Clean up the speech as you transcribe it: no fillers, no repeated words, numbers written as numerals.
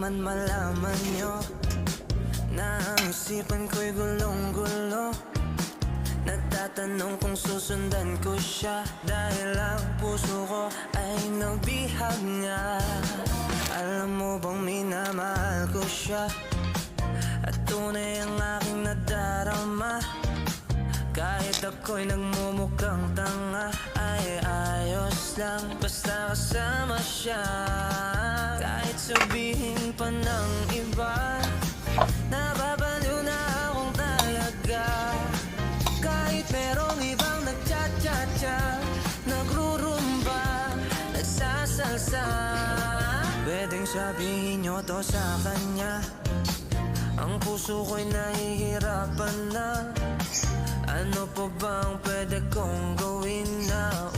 naman malaman nyo na ang isipan ko'y gulong-gulo. Nagtatanong kung susundan ko siya, dahil ang puso ko ay nabihag nga. Alam mo bang minamahal ko siya, at tunay ang aking nadarama. Kahit ako'y nagmumukhang tanga, ay ayos lang basta kasama siya. Kahit sabihin pa ng iba, nababaliw na akong talaga. Kahit merong ibang nagcha-cha-cha, nagrurumba, nagsasalsa, pwedeng sabihin nyo to sa kanya. Ang puso ko'y nahihirapan na. Ano pa bang pwede kong gawin na